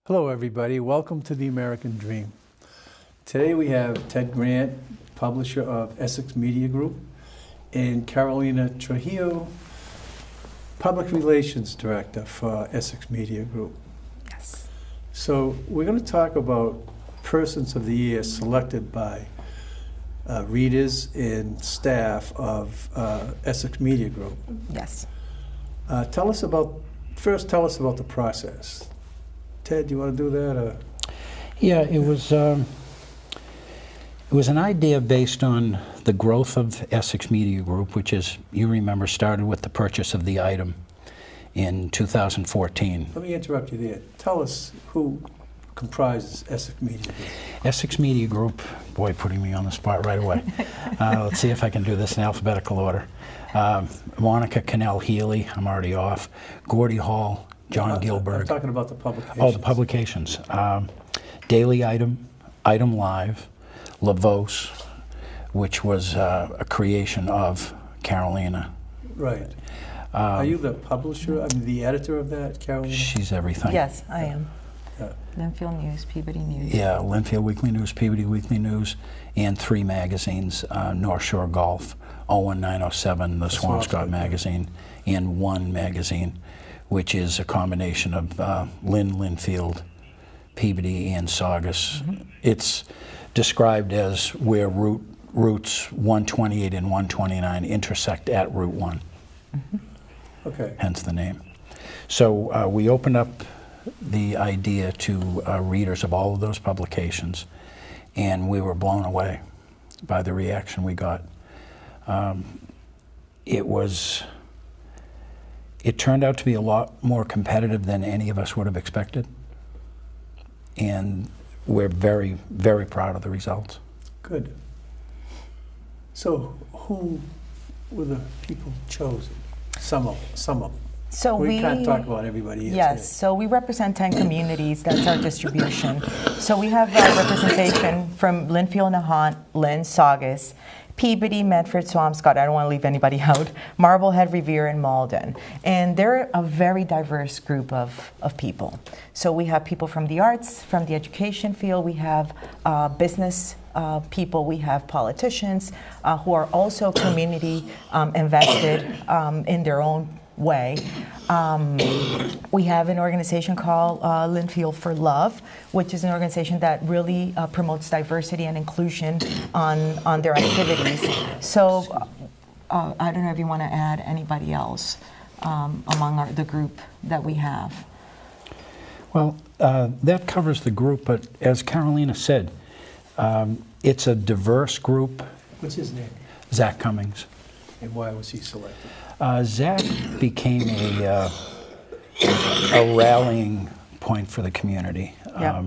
Hello everybody, welcome to the American Dream. Today we have Ted Grant, publisher of Essex Media Group, and Carolina Trujillo, Public Relations Director for Essex Media Group. Yes. So we're going to talk about Persons of the Year selected by readers and staff of Essex Media Group. Yes. Tell us about the process. Ted, do you want to do that? Or? Yeah, it was an idea based on the growth of Essex Media Group, which, as you remember, started with the purchase of the item in 2014. Let me interrupt you there. Tell us who comprises Essex Media Group. Essex Media Group, boy, putting me on the spot right away. Let's see if I can do this in alphabetical order. Monica Cannell-Healy, I'm already off. Gordie Hall, John Gilbert. I'm talking about the publications. Oh, the publications. Daily Item, Item Live, Lavos, which was a creation of Carolina. Right. Are you the publisher, the editor of that, Carolina? She's everything. Yes, I am. Yeah. Linfield News, Peabody News. Yeah, Linfield Weekly News, Peabody Weekly News, and 3 magazines, North Shore Golf, 01907, the Swampscott magazine, and One magazine, which is a combination of Lynn, Linfield, Peabody, and Saugus. Mm-hmm. It's described as where routes 128 and 129 intersect at Route 1. Mm-hmm. Okay. Hence the name. So we opened up the idea to readers of all of those publications, and we were blown away by the reaction we got. It turned out to be a lot more competitive than any of us would have expected, and we're very, very proud of the results. Good. So who were the people chosen? Some of them. So we can't talk about everybody here Yes, today. so we represent 10 communities. That's our distribution. So we have representation from Linfield, Nahant, Lynn, Saugus, Peabody, Medford, Swampscott, I don't want to leave anybody out, Marblehead, Revere, and Malden. And they're a very diverse group of people. So we have people from the arts, from the education field, we have business people, we have politicians who are also community invested in their own way. We have an organization called Linfield for Love, which is an organization that really promotes diversity and inclusion on their activities. So I don't know if you want to add anybody else among the group that we have. Well, that covers the group, but as Carolina said, it's a diverse group. What's his name? Zach Cummings. And why was he selected? Zach became a rallying point for the community. Yeah.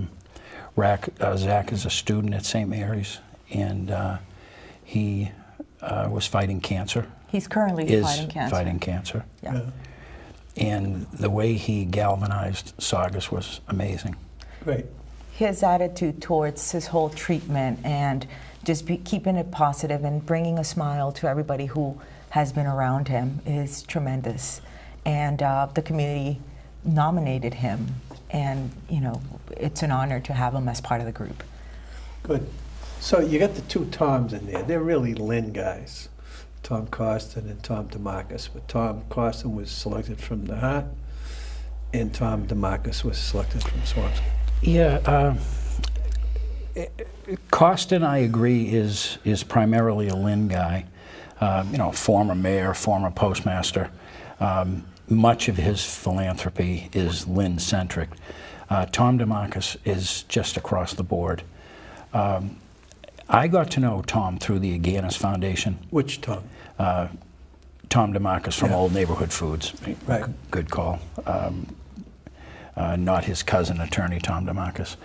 Zach is a student at St. Mary's, and he was fighting cancer. He's currently fighting cancer. Yeah. And the way he galvanized Saugus was amazing. Great. His attitude towards his whole treatment and just keeping it positive and bringing a smile to everybody who has been around him is tremendous. And the community nominated him, and it's an honor to have him as part of the group. Good. So you got the two Toms in there. They're really Lynn guys, Tom Costin and Tom DeMarcus. But Tom Costin was selected from the Heart, and Tom DeMarcus was selected from Swampscott. Yeah, Costin, I agree, is primarily a Lynn guy. Former mayor, former postmaster. Much of his philanthropy is Lynn-centric. Tom DeMarcus is just across the board. I got to know Tom through the Aganis Foundation. Which Tom? Tom DeMarcus from Old Neighborhood Foods. Right. Good call. Not his cousin, attorney Tom DeMarcus.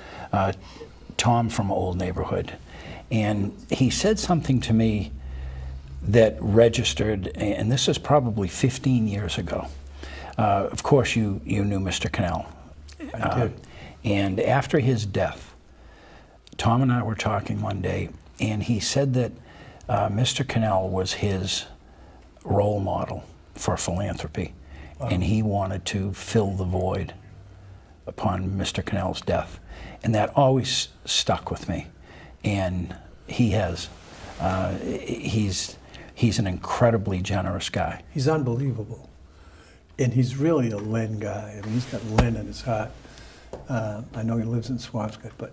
Tom from Old Neighborhood. And he said something to me that registered, and this is probably 15 years ago. Of course, you knew Mr. Cannell. I did. And after his death, Tom and I were talking one day, and he said that Mr. Cannell was his role model for philanthropy, and he wanted to fill the void upon Mr. Cannell's death, and that always stuck with me. And he has. He's an incredibly generous guy. He's unbelievable. And he's really a Lynn guy. I mean, he's got Lynn in his heart. I know he lives in Swampscott, but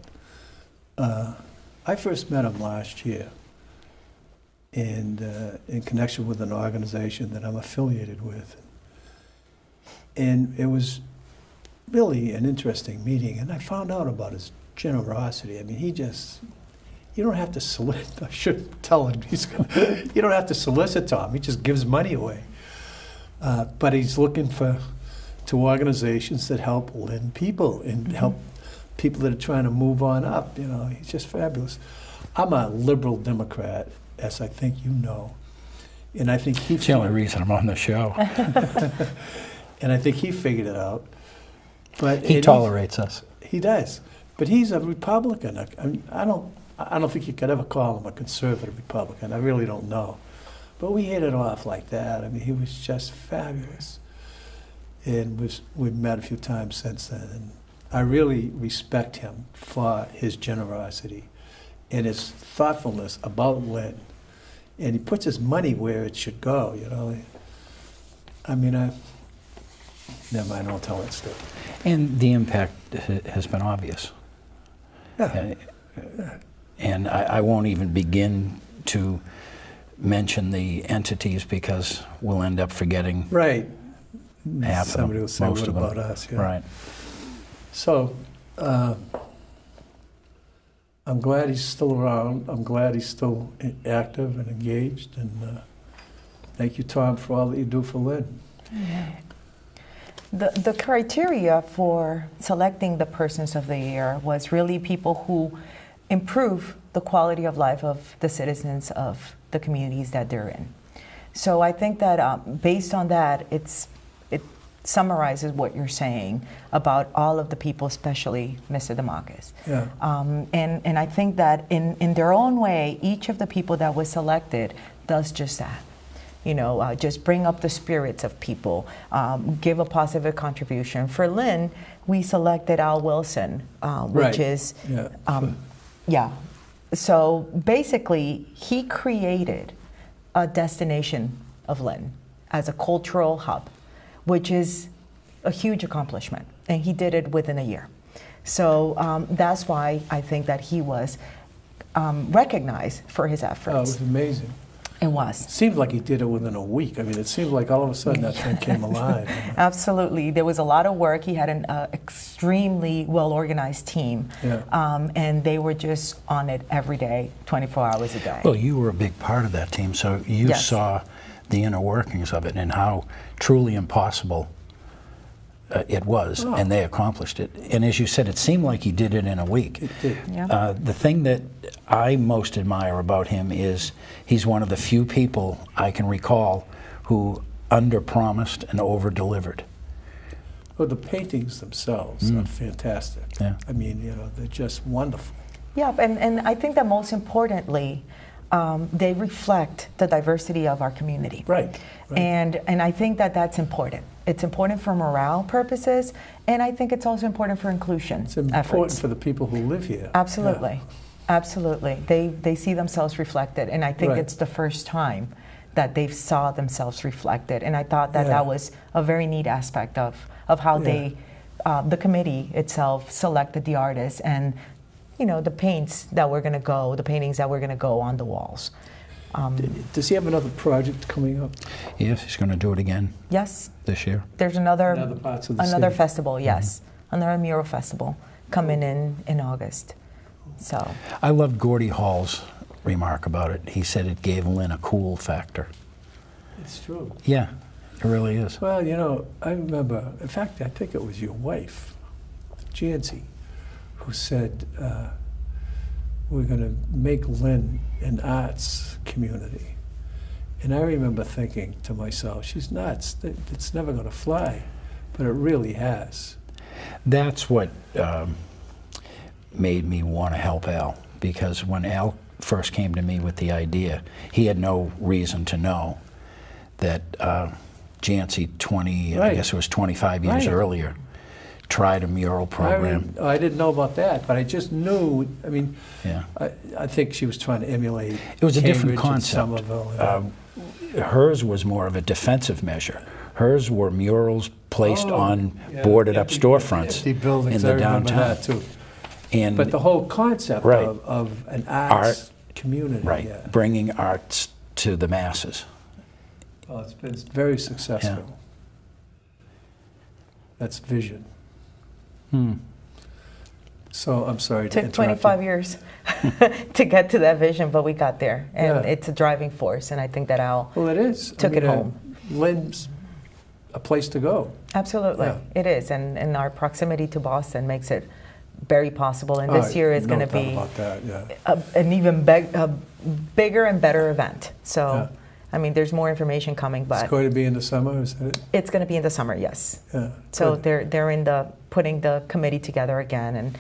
I first met him last year, and in connection with an organization that I'm affiliated with. And it was really an interesting meeting, and I found out about his generosity. I mean, you don't have to solicit, I should tell him, you don't have to solicit Tom, he just gives money away. But he's looking to organizations that help Lynn people and help people that are trying to move on up. You know, he's just fabulous. I'm a liberal Democrat, as I think you know, and I think It's the only reason I'm on the show. and I think he figured it out. But He tolerates us. He does, but he's a Republican. I don't think you could ever call him a conservative Republican. I really don't know. But we hit it off like that. I mean, he was just fabulous. And we've met a few times since then. And I really respect him for his generosity and his thoughtfulness about Lynn. And he puts his money where it should go, you know. I mean, never mind, I'll tell that story. And the impact has been obvious. Yeah. And I won't even begin to mention the entities because we'll end up forgetting Right. half Somebody will of say, them, most what of them. about us? Yeah. Right. So, I'm glad he's still around. I'm glad he's still active and engaged. And thank you, Tom, for all that you do for Lynn. The criteria for selecting the persons of the year was really people who improve the quality of life of the citizens of the communities that they're in. So I think that based on that, it summarizes what you're saying about all of the people, especially Mr. Demakis. Yeah. And I think that in their own way, each of the people that was selected does just that. You know, just bring up the spirits of people, give a positive contribution. For Lynn, we selected Al Wilson, which Right. is, Yeah. yeah. So basically, he created a destination of Lynn as a cultural hub, which is a huge accomplishment. And he did it within a year. So that's why I think that he was recognized for his Oh, it efforts. was amazing. It was. Seemed like he did it within a week. I mean, it seemed like all of a sudden that thing came alive. Absolutely. There was a lot of work. He had an extremely well-organized team. Yeah. And they were just on it every day, 24 hours a day. Well, you were a big part of that team, so you Yes. saw the inner workings of it and how truly impossible it was, Oh. and they accomplished it. And as you said, it seemed like he did it in a week. It did. Yeah. The thing that I most admire about him is he's one of the few people I can recall who under-promised and over-delivered. Well, the paintings themselves are fantastic. Yeah. I mean, you know, they're just wonderful. Yeah, and I think that most importantly, they reflect the diversity of our community. Right. Right. And I think that that's important. It's important for morale purposes, and I think it's also important for inclusion It's important efforts. for the people who live here. Absolutely, absolutely. They see themselves reflected, and I think Right. it's the first time that they saw themselves reflected. And I thought that Yeah. that was a very neat aspect of how Yeah. they, the committee itself, selected the artists and, you know, the paintings that were going to go on the walls. Does he have another project coming up? Yes, he's going to do it again Yes, this year. there's In another other parts of the another city? festival. Yes, another mural festival coming in August. So I loved Gordie Hall's remark about it. He said it gave Lynn a cool factor. It's true. Yeah, it really is. Well, you know, I remember, in fact, I think it was your wife, Jancy, who said, we're going to make Lynn an arts community. And I remember thinking to myself, she's nuts. It's never going to fly. But it really has. That's what made me want to help Al, because when Al first came to me with the idea, he had no reason to know that Jancy, I Right. guess it was 25 years Right. earlier, tried a mural program. I didn't know about that, but I just knew, I mean, Yeah. I think she was trying to emulate It was a different Cambridge and concept. Somerville. Hers was more of a defensive measure. Hers were murals placed on Yeah, boarded-up empty- storefronts empty buildings, in the I remember downtown. that too. And But the whole concept Right. of an arts community. right, Yeah. bringing arts to the masses. Well, it's been very successful. That's vision. So I'm sorry to Took interrupt 25 you. years to get to that vision, but we got there. And Yeah. it's a driving force, and I think that Al Well, it is. took it home. Lynn's a place to go. Absolutely, Yeah. it is, and our proximity to Boston makes it very possible. And this year is no going to doubt be about that, yeah. an even bigger and better event. So, Yeah. I mean, there's more information coming, It's but going to be in the summer, is that it? it's going to be in the summer. Yes. Yeah. So good. they're in the putting the committee together again and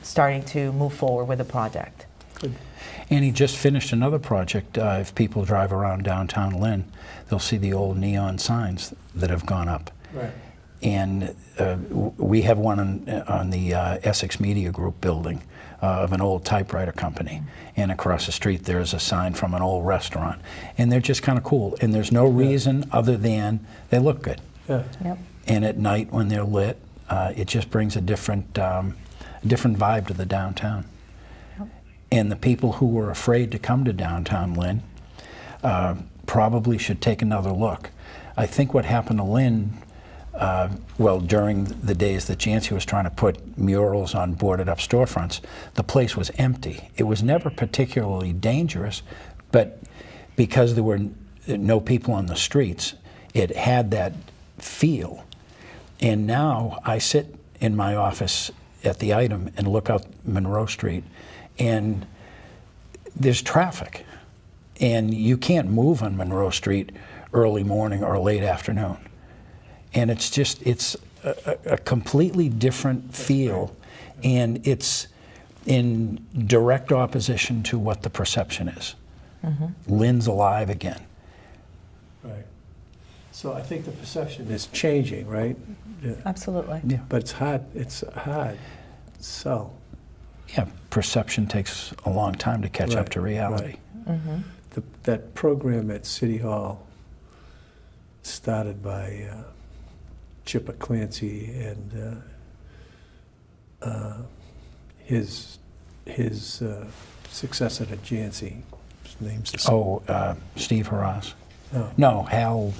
starting to move forward with the project. Good. And he just finished another project. If people drive around downtown Lynn, they'll see the old neon signs that have gone up. Right. And we have one on the Essex Media Group building of an old typewriter company. And across the street there's a sign from an old restaurant. And they're just kind of cool. And there's no reason other than they look good. Yeah. Yep. And at night when they're lit, it just brings a different vibe to the downtown. And the people who were afraid to come to downtown Lynn probably should take another look. I think what happened to Lynn, well, during the days that Jancy was trying to put murals on boarded up storefronts, the place was empty. It was never particularly dangerous, but because there were no people on the streets, it had that feel. And now I sit in my office at the Item and look out Monroe Street, and there's traffic. And you can't move on Monroe Street early morning or late afternoon. And it's just, it's a completely different feel, and it's in direct opposition to what the perception is. Lynn's alive again. Right. So I think the perception is changing, right? Yeah. Absolutely. Yeah. But it's hard. It's hard. So. Yeah, perception takes a long time to catch up Right, to reality. Mm-hmm. That program at City Hall, started by Chipper Clancy and his successor to Jancy. His name's Steve Harras. no, No, Hal.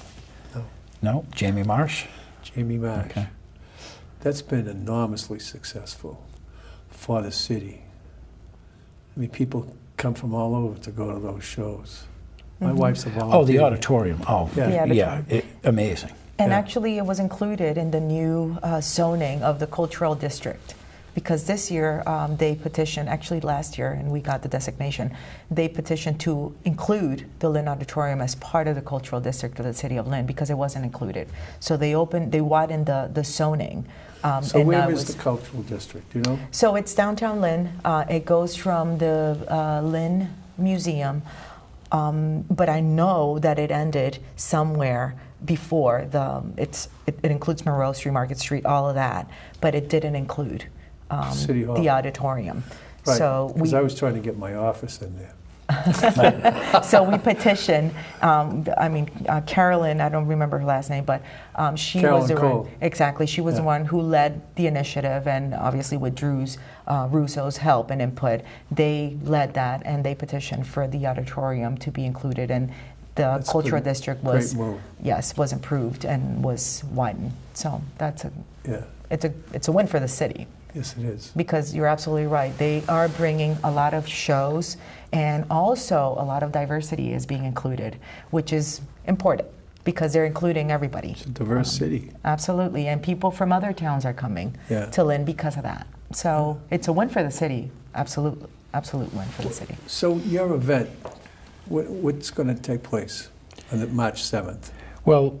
No. No, Jamie Marsh. Jamie Marsh. Okay. That's been enormously successful for the city. I mean, people come from all over to go to those shows. My wife's a volunteer. Oh, the auditorium. Oh, Yeah. The yeah, auditorium. amazing. And Yeah. actually, it was included in the new zoning of the cultural district. Because this year, they petitioned, actually last year, and we got the designation, they petitioned to include the Lynn Auditorium as part of the cultural district of the city of Lynn, because it wasn't included. So they widened the zoning. So and where now is it's- the cultural district, do you know? So it's downtown Lynn. It goes from the Lynn Museum, but I know that it ended somewhere before it includes Monroe Street, Market Street, all of that, but it didn't include City Hall. the auditorium. Right, So because I was trying to get my office in there. so we petitioned. Carolyn, I don't remember her last name, but she was the Carolyn one. Cole. Exactly, she was the Yeah. one who led the initiative, and obviously with Drew's Russo's help and input, they led that, and they petitioned for the auditorium to be included, and the That's cultural good. district was Great move. was improved and was widened. So Yeah, it's a win for the city. yes it is. Because you're absolutely right. They are bringing a lot of shows, and also a lot of diversity is being included, which is important because they're including everybody. It's a diverse city. Absolutely, and people from other towns are coming Yeah. to Lynn because of that. So it's a win for the city. Absolute win for the city. So your event, what's going to take place on March 7th? Well,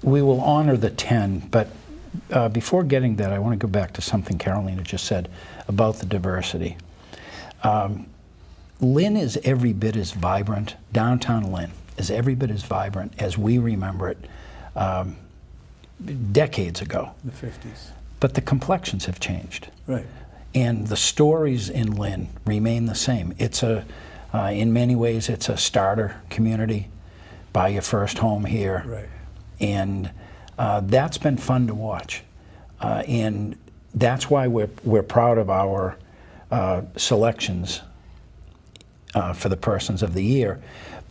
we will honor the 10, but before getting that, I want to go back to something Carolina just said about the diversity. Lynn is every bit as vibrant, downtown Lynn is every bit as vibrant as we remember it decades ago. In the 50s. but the complexions have changed. Right. And the stories in Lynn remain the same. It's in many ways, it's a starter community. Buy your first home here. Right. And that's been fun to watch. And that's why we're proud of our selections for the Persons of the Year.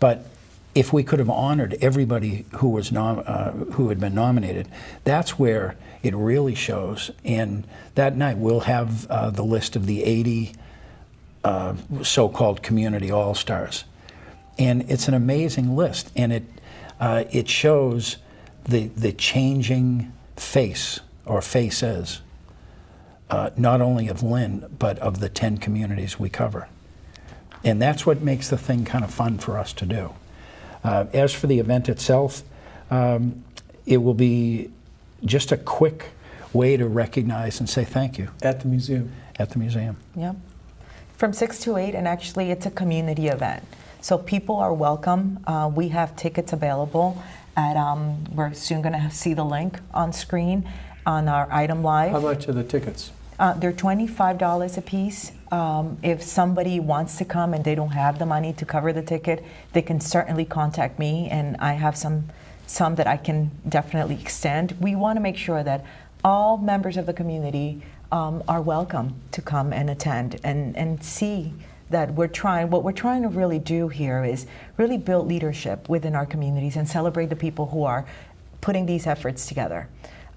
But if we could have honored everybody who was who had been nominated, that's where it really shows. And that night we'll have the list of the 80 so-called community all-stars, and it's an amazing list. And it shows the changing face or faces, not only of Lynn but of the 10 communities we cover. And that's what makes the thing kind of fun for us to do. As for the event itself, it will be just a quick way to recognize and say thank you. At the museum. At the museum. Yep. From 6 to 8, and actually it's a community event. So people are welcome. We have tickets available at, we're soon going to see the link on screen on our item live. How much are the tickets? They're $25 a piece. If somebody wants to come and they don't have the money to cover the ticket, they can certainly contact me, and I have some that I can definitely extend. We want to make sure that all members of the community are welcome to come and attend and see that what we're trying to really do here is really build leadership within our communities and celebrate the people who are putting these efforts together.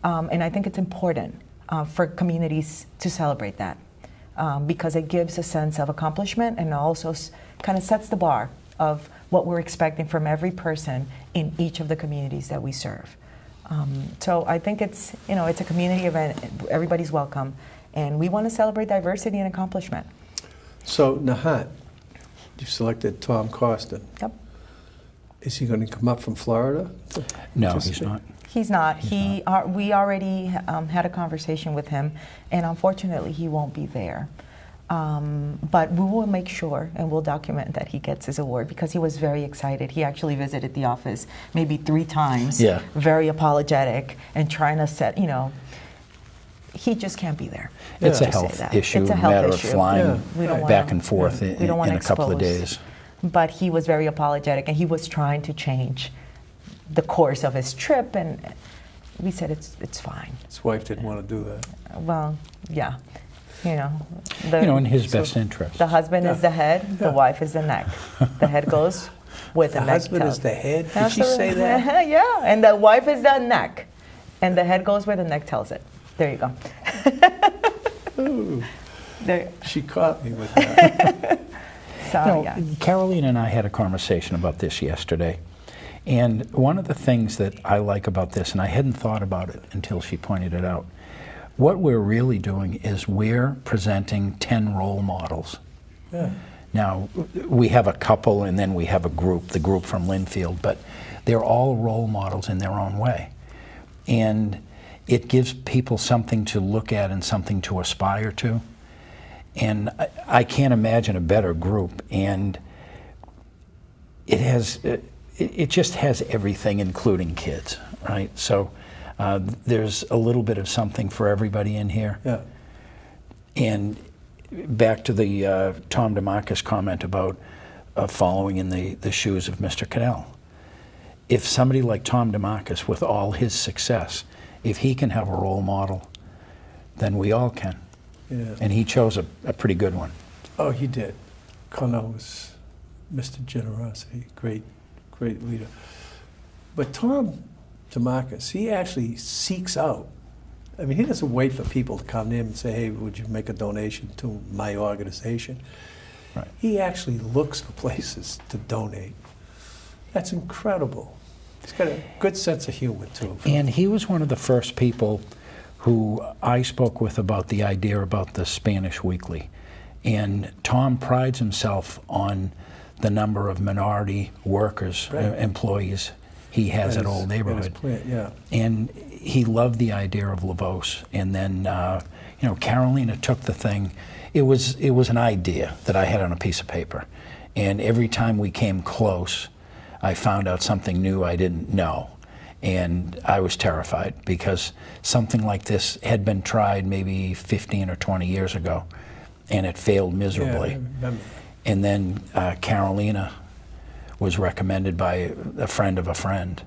And I think it's important for communities to celebrate that because it gives a sense of accomplishment and also kind of sets the bar of what we're expecting from every person in each of the communities that we serve. So I think it's a community event. Everybody's welcome, and we want to celebrate diversity and accomplishment. So Nahat, you selected Tom Costin. Yep. Is he going to come up from Florida? No, he's not. He's not. We already had a conversation with him, and unfortunately, he won't be there. But we will make sure, and we'll document that he gets his award because he was very excited. He actually visited the office maybe 3 times, yeah. Very apologetic and trying to set, he just can't be there. It's a health issue, it's a health matter issue. of flying back and forth in a couple of days. But he was very apologetic, and he was trying to change the course of his trip, and we said it's fine. His wife didn't want to do that. Well, yeah. In his best interest. The husband is the head, the wife is the neck. The head goes with the neck. The husband is the head? Did she say that? Yeah, and the wife is the neck. And the head goes where the neck tells it. There you go. Ooh, there. she caught me with that. Yeah. Caroline and I had a conversation about this yesterday. And one of the things that I like about this, and I hadn't thought about it until she pointed it out, what we're really doing is we're presenting 10 role models. Yeah. Now, we have a couple and then we have a group, the group from Linfield, but they're all role models in their own way. And it gives people something to look at and something to aspire to. And I can't imagine a better group. And it just has everything, including kids, right? So there's a little bit of something for everybody in here. Yeah. And back to the Tom DeMarcus comment about following in the shoes of Mr. Cannell. If somebody like Tom DeMarcus, with all his success, if he can have a role model, then we all can. Yeah. And he chose a pretty good one. Oh, he did. Connell was Mr. Generosity, great leader. But Tom DeMarcus, he actually seeks out. I mean, he doesn't wait for people to come in and say, hey, would you make a donation to my organization? Right. He actually looks for places to donate. That's incredible. He's got a good sense of humor, too. And he was one of the first people who I spoke with about the idea about the Spanish Weekly. And Tom prides himself on the number of minority workers, employees he has at Old Neighborhood. Plant, yeah. And he loved the idea of Lavos. And then, Carolina took the thing. It was an idea that I had on a piece of paper. And every time we came close, I found out something new I didn't know. And I was terrified because something like this had been tried maybe 15 or 20 years ago, and it failed miserably. Yeah, I remember. And then Carolina was recommended by a friend of a friend,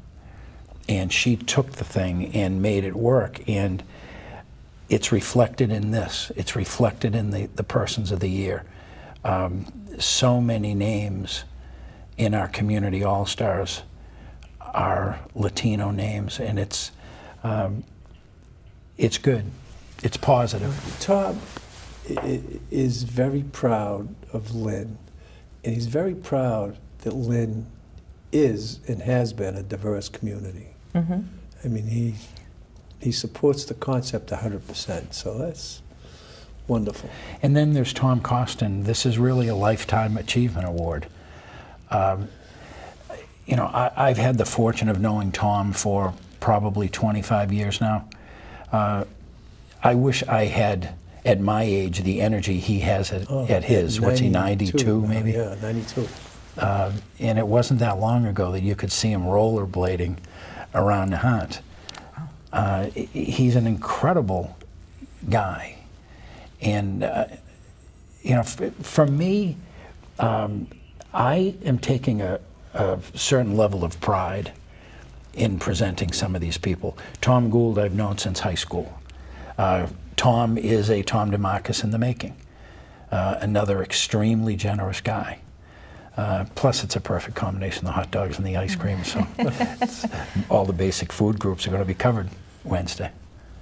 and she took the thing and made it work. And it's reflected in this. It's reflected in the Persons of the Year. So many names in our community all-stars are Latino names, and it's good. It's positive. Tom is very proud of Lynn, and he's very proud that Lynn is and has been a diverse community. Mm-hmm. I mean, he supports the concept 100%, so that's wonderful. And then there's Tom Costin. This is really a Lifetime Achievement Award. You know, I've had the fortune of knowing Tom for probably 25 years now. I wish I had, at my age, the energy he has at his. What's he, 92 maybe? Yeah, 92. And it wasn't that long ago that you could see him rollerblading around the hunt. He's an incredible guy. And, you know, for me, I am taking a certain level of pride in presenting some of these people. Tom Gould I've known since high school. Tom is a Tom DeMarcus in the making. Another extremely generous guy. Plus, it's a perfect combination, the hot dogs and the ice cream, so all the basic food groups are going to be covered Wednesday.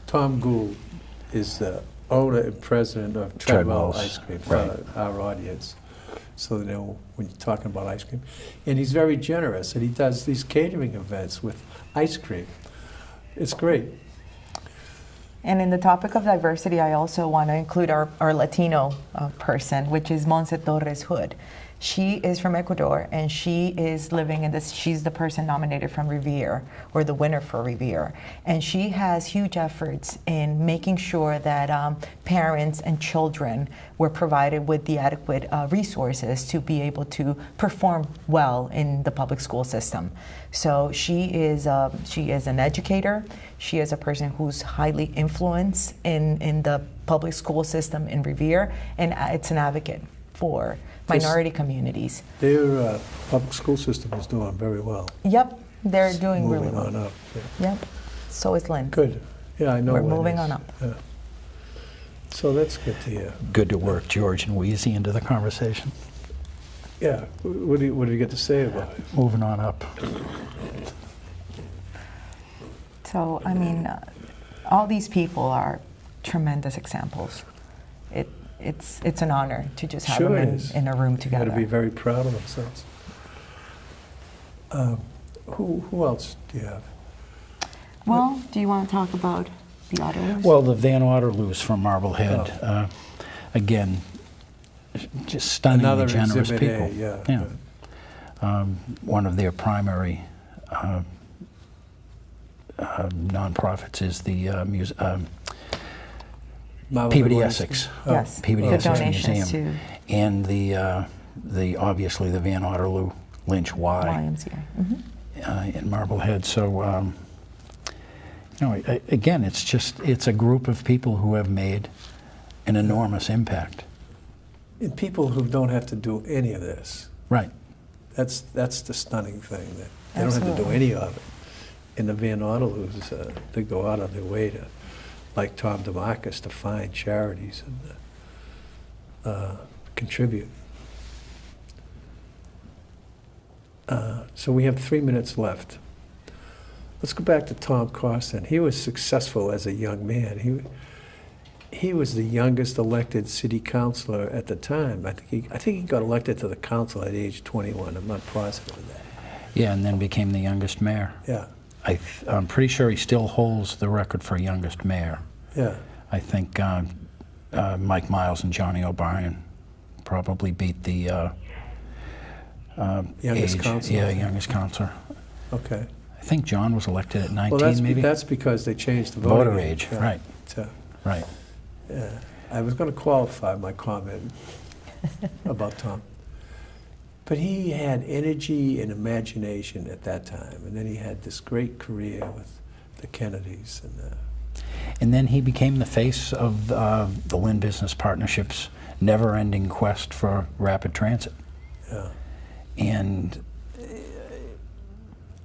Tom Gould is the owner and president of Treadwell Treadwell's, Ice Cream for right. our audience, so they know when you're talking about ice cream. And he's very generous, and he does these catering events with ice cream. It's great. And in the topic of diversity, I also want to include our Latino person, which is Monse Torres Hood. She is from Ecuador, and she is living in this. She's the person nominated from Revere, or the winner for Revere. And she has huge efforts in making sure that parents and children were provided with the adequate resources to be able to perform well in the public school system. So she is an educator. She is a person who's highly influenced in the public school system in Revere, and it's an advocate for minority communities. Their public school system is doing very well. Yep, they're doing really Moving well. on up. Yeah. Yep, so is Lynn. Good. Yeah, I know. We're Lynn moving is. on up. Yeah. So that's good to hear. Good to work George and Wheezy into the conversation. Yeah. What do you get to say about it? Moving on up. So, I mean, all these people are tremendous examples. It's an honor to just have Sure them is. in a room together. Got to be very proud of themselves. Who else do you have? Well, do you want to talk about the Otterloos? Well, the Van Otterloos from Marblehead, again, just stunningly Another generous Exhibit A, people. yeah. One of their primary nonprofits is the Peabody Memorial Essex. Oh. Yes, Peabody the Essex donations Museum. to And the obviously the Van Otterloo Lynch Y YMCA. Mhm. in Marblehead. So, you know, again, it's a group of people who have made an enormous impact. And people who don't have to do any of this. Right. That's the stunning thing, that they don't have to do Absolutely. any of it. And the Van Otterloos, they go out of their way to, like Tom DeMarcus, to find charities and contribute. So we have 3 minutes left. Let's go back to Tom Costin. He was successful as a young man. He was the youngest elected city councilor at the time. I think he got elected to the council at age 21. I'm not positive of that. Yeah, and then became the youngest mayor. Yeah, I'm pretty sure he still holds the record for youngest mayor. yeah. I think Mike Miles and Johnny O'Brien probably beat the Youngest age. councilor. Yeah, youngest councilor. Okay. I think John was elected at 19, Well, maybe? that's because they changed the Voter voting age, yeah. right. So, Right. yeah. I was going to qualify my comment about Tom. But he had energy and imagination at that time, and then he had this great career with the Kennedys. And then he became the face of the Lynn Business Partnership's never-ending quest for rapid transit. Yeah. And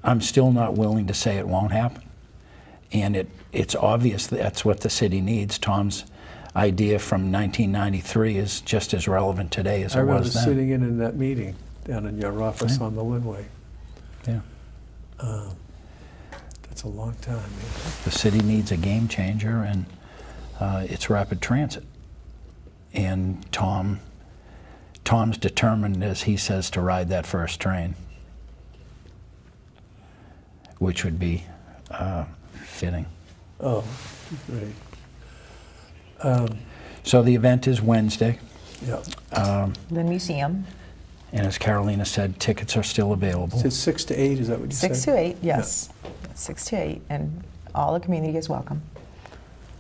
I'm still not willing to say it won't happen. And it's obvious that's what the city needs. Tom's idea from 1993 is just as relevant today as I it remember was then. sitting in that meeting down in your office Yeah. on the Linway. Yeah. That's a long time. Man. The city needs a game changer, and it's rapid transit. And Tom's determined, as he says, to ride that first train, which would be fitting. Oh, great. So the event is Wednesday, Yeah. The museum, and as Carolina said, tickets are still available. Is it 6 to 8? Is that what you 6 said? to 8, yes. 6 to 8, and all the community is welcome.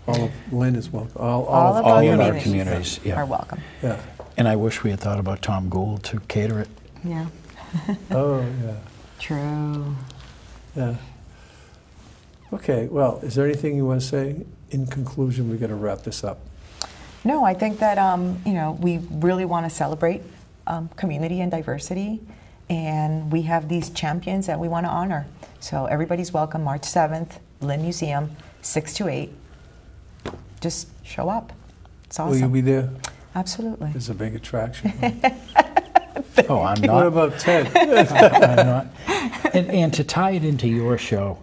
All of Lynn is welcome. All of All our of our communities communities, yeah. are welcome. Yeah. And I wish we had thought about Tom Gould to cater it. Yeah. Oh, yeah. True. Yeah. Okay, well, is there anything you want to say? In conclusion, we've got to wrap this up. No, I think that we really want to celebrate community and diversity, and we have these champions that we want to honor. So everybody's welcome. March 7th, Lynn Museum, 6 to 8. Just show up. It's awesome. Will you be there? Absolutely. It's a big attraction. Oh, I'm What not. about Ted? I'm not. And to tie it into your show,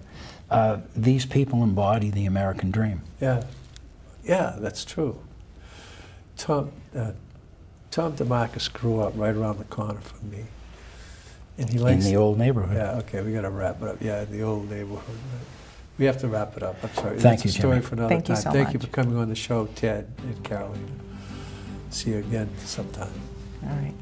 these people embody the American dream. Yeah. Yeah, that's true. Tom DeMarcus grew up right around the corner from me. And he likes In the old neighborhood. Yeah, okay, we got to wrap it up. Yeah, in the old neighborhood. Right. We have to wrap it up. I'm sorry. Thank That's you, a story Jimmy. for another Thank you time. so Thank you much. for coming on the show, Ted and Carolina. See you again sometime. All right.